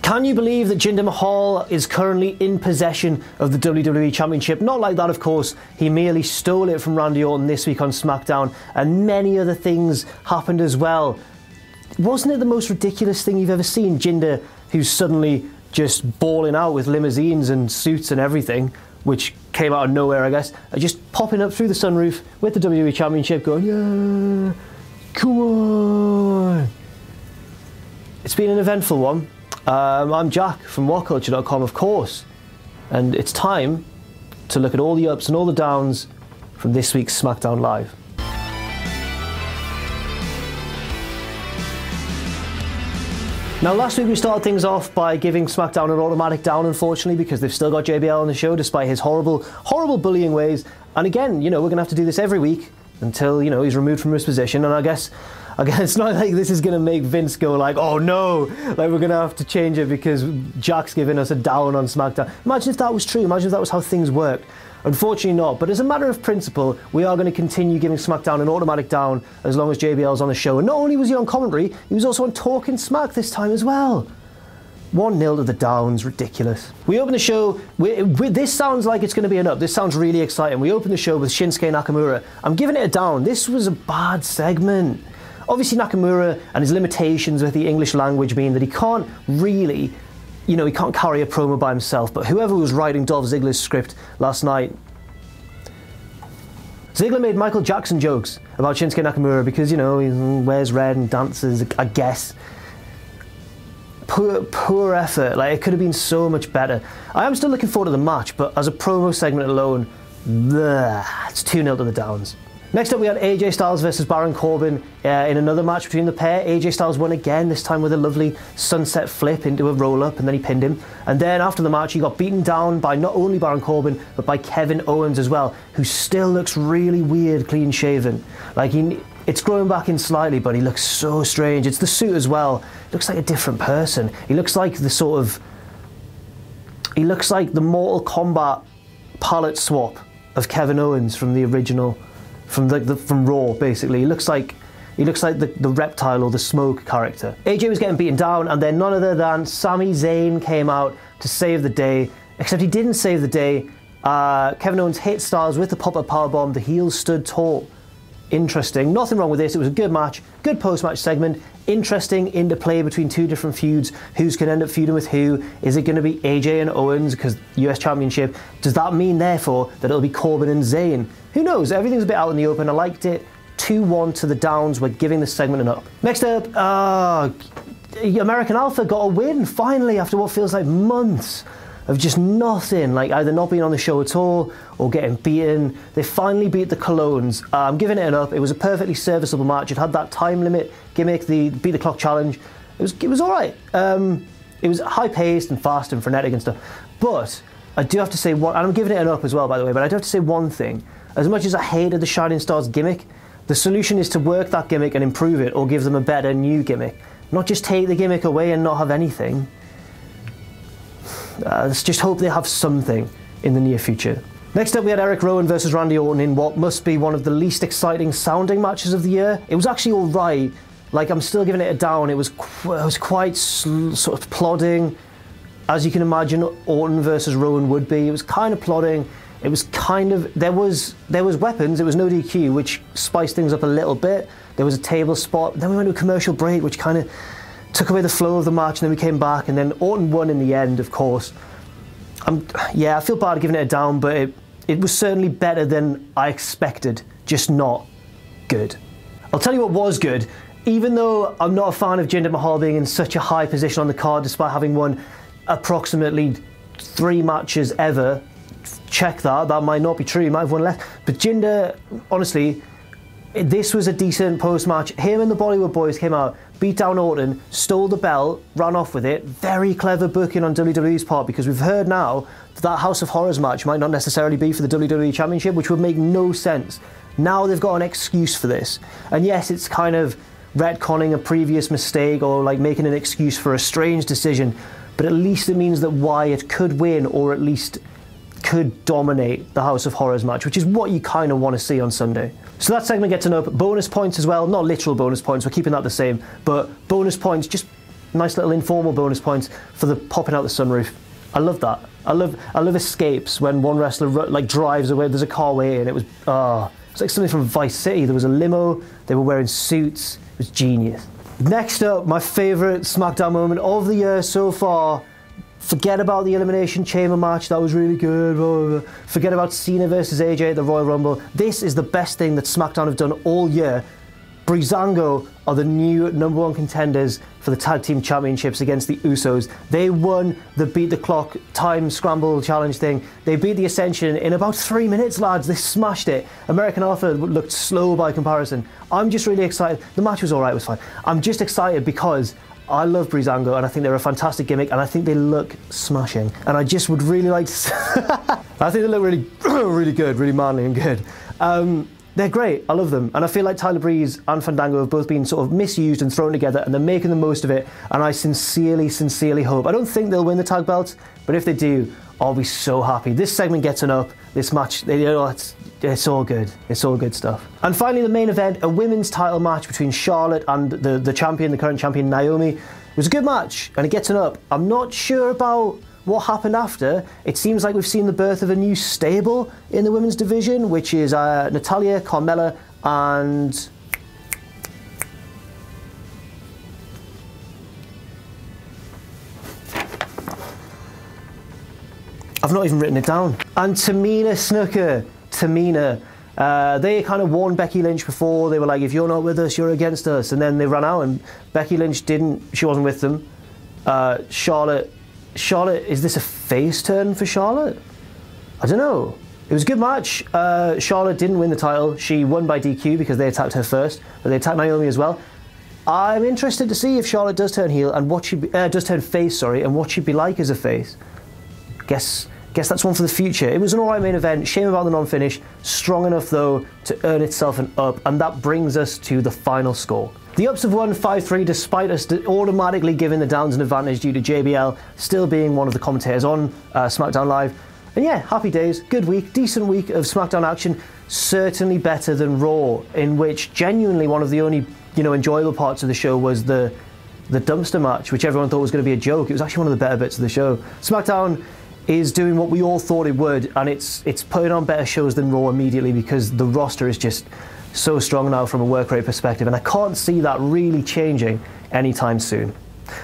Can you believe that Jinder Mahal is currently in possession of the WWE Championship? Not like that, of course. He merely stole it from Randy Orton this week on SmackDown, and many other things happened as well. Wasn't it the most ridiculous thing you've ever seen? Jinder, who's suddenly just balling out with limousines and suits and everything, which came out of nowhere, I guess, just popping up through the sunroof with the WWE Championship going, yeah, come on. It's been an eventful one. I'm Jack from WhatCulture.com, of course, and it's time to look at all the ups and all the downs from this week's SmackDown Live. Now, last week we started things off by giving SmackDown an automatic down, unfortunately, because they've still got JBL on the show despite his horrible, horrible bullying ways. And again, you know, we're going to have to do this every week until, you know, he's removed from his position. And I guess it's not like this is going to make Vince go like, oh no, like we're going to have to change it because Jack's giving us a down on SmackDown. Imagine if that was true. Imagine if that was how things worked. Unfortunately not, but as a matter of principle, we are going to continue giving SmackDown an automatic down as long as JBL's on the show. And not only was he on commentary, he was also on Talking Smack this time as well. 1-0 to the Downs, ridiculous. We open the show, this sounds like it's going to be an up, this sounds really exciting. We open the show with Shinsuke Nakamura. I'm giving it a down, this was a bad segment. Obviously Nakamura and his limitations with the English language mean that he can't really, you know, he can't carry a promo by himself, but whoever was writing Dolph Ziggler's script last night, Ziggler made Michael Jackson jokes about Shinsuke Nakamura because, you know, he wears red and dances, I guess. Poor effort, like it could have been so much better. I am still looking forward to the match, but as a promo segment alone, it's 2-0 to the Downs. Next up we had AJ Styles versus Baron Corbin in another match between the pair. AJ Styles won again, this time with a lovely sunset flip into a roll-up, and then he pinned him. And then after the match he got beaten down by not only Baron Corbin, but by Kevin Owens as well, who still looks really weird clean-shaven. Like it's growing back in slightly, but he looks so strange. It's the suit as well. He looks like a different person. He looks like the sort of... He looks like the Mortal Kombat palette swap of Kevin Owens from the original... From Raw, basically. He looks like the reptile or the smoke character. AJ was getting beaten down, and then none other than Sami Zayn came out to save the day. Except he didn't save the day. Kevin Owens hit Styles with the pop-up powerbomb. The heels stood tall. Interesting. Nothing wrong with this. It was a good match. Good post-match segment. Interesting interplay between two different feuds. Who's going to end up feuding with who? Is it going to be AJ and Owens because US Championship? Does that mean, therefore, that it'll be Corbin and Zayn? Who knows? Everything's a bit out in the open. I liked it. 2-1 to the Downs. We're giving this segment an up. Next up, American Alpha got a win, finally, after what feels like months of just nothing, like either not being on the show at all or getting beaten. They finally beat the Colognes. I'm giving it an up. It was a perfectly serviceable match. It had that time limit gimmick, the beat the clock challenge. It was all right. It was high-paced and fast and frenetic and stuff. But I do have to say one, and I'm giving it an up as well, by the way, but I do have to say one thing. As much as I hated the Shining Stars gimmick, the solution is to work that gimmick and improve it or give them a better new gimmick. Not just take the gimmick away and not have anything. Let's just hope they have something in the near future. Next up we had Eric Rowan versus Randy Orton in what must be one of the least exciting sounding matches of the year. It was actually alright, like I'm still giving it a down. It was quite sort of plodding, as you can imagine Orton versus Rowan would be. It was kind of plodding. It was kind of, there was weapons, it was no DQ, which spiced things up a little bit. There was a table spot, then we went to a commercial break, which kind of took away the flow of the match, and then we came back, and then Orton won in the end, of course. Yeah, I feel bad giving it a down, but it was certainly better than I expected, just not good. I'll tell you what was good. Even though I'm not a fan of Jinder Mahal being in such a high position on the card, despite having won approximately 3 matches ever, check that might not be true, he might have won less. But Jinder, honestly, this was a decent post-match. Him and the Bollywood Boys came out, beat down Orton, stole the belt, ran off with it. Very clever booking on WWE's part, because we've heard now that House of Horrors match might not necessarily be for the WWE Championship, which would make no sense. Now they've got an excuse for this. And yes, it's kind of retconning a previous mistake or like making an excuse for a strange decision, but at least it means that Wyatt could win, or at least could dominate the House of Horrors match, which is what you kind of want to see on Sunday. So that segment gets an up. Bonus points as well, not literal bonus points, we're keeping that the same, but bonus points just nice little informal bonus points for the popping out the sunroof. I love that. I love escapes when one wrestler like drives away. There's a car waiting. It was it's like something from Vice City. There was a limo. They were wearing suits. It was genius. Next up, my favourite SmackDown moment of the year so far. Forget about the Elimination Chamber match, that was really good. Forget about Cena versus AJ at the Royal Rumble. This is the best thing that SmackDown have done all year. Breezango are the new #1 contenders for the Tag Team Championships against the Usos. They won the Beat the Clock Time Scramble Challenge thing. They beat the Ascension in about 3 minutes, lads. They smashed it. American Alpha looked slow by comparison. I'm just really excited. The match was alright, it was fine. I'm just excited because I love Breezango and I think they're a fantastic gimmick and I think they look smashing. And I just would really like to I think they look really, really good, really manly and good. They're great, I love them. And I feel like Tyler Breeze and Fandango have both been sort of misused and thrown together and they're making the most of it. And I sincerely, sincerely hope. I don't think they'll win the tag belts, but if they do, I'll be so happy. This segment gets an up, this match, you know, it's all good. It's all good stuff. And finally, the main event, a women's title match between Charlotte and the champion, the current champion, Naomi. It was a good match, and it gets an up. I'm not sure about what happened after. It seems like we've seen the birth of a new stable in the women's division, which is Natalya, Carmella, and I've not even written it down. And Tamina Snuka. Tamina. They kind of warned Becky Lynch before. They were like, if you're not with us, you're against us. And then they ran out and Becky Lynch she wasn't with them. Charlotte, is this a face turn for Charlotte? I don't know. It was a good match. Charlotte didn't win the title. She won by DQ because they attacked her first, but they attacked Naomi as well. I'm interested to see if Charlotte does turn heel and what she does turn face, sorry, and what she'd be like as a face. Guess that's one for the future. It was an alright main event. Shame about the non-finish. Strong enough though to earn itself an up, and that brings us to the final score. The ups have won 5-3 despite us automatically giving the downs an advantage due to JBL still being one of the commentators on SmackDown Live. And yeah, happy days, good week, decent week of SmackDown action, certainly better than Raw, in which genuinely one of the only enjoyable parts of the show was the dumpster match, which everyone thought was going to be a joke. It was actually one of the better bits of the show. SmackDown is doing what we all thought it would, and it's putting on better shows than Raw immediately because the roster is just so strong now from a work rate perspective, and I can't see that really changing anytime soon.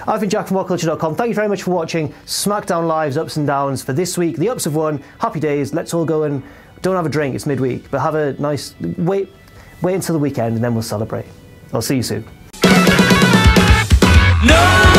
I've been Jack from WhatCulture.com. Thank you very much for watching SmackDown Live's ups and downs for this week. The ups have won. Happy days. Let's all go and don't have a drink. It's midweek, but have a nice wait until the weekend, and then we'll celebrate. I'll see you soon. No!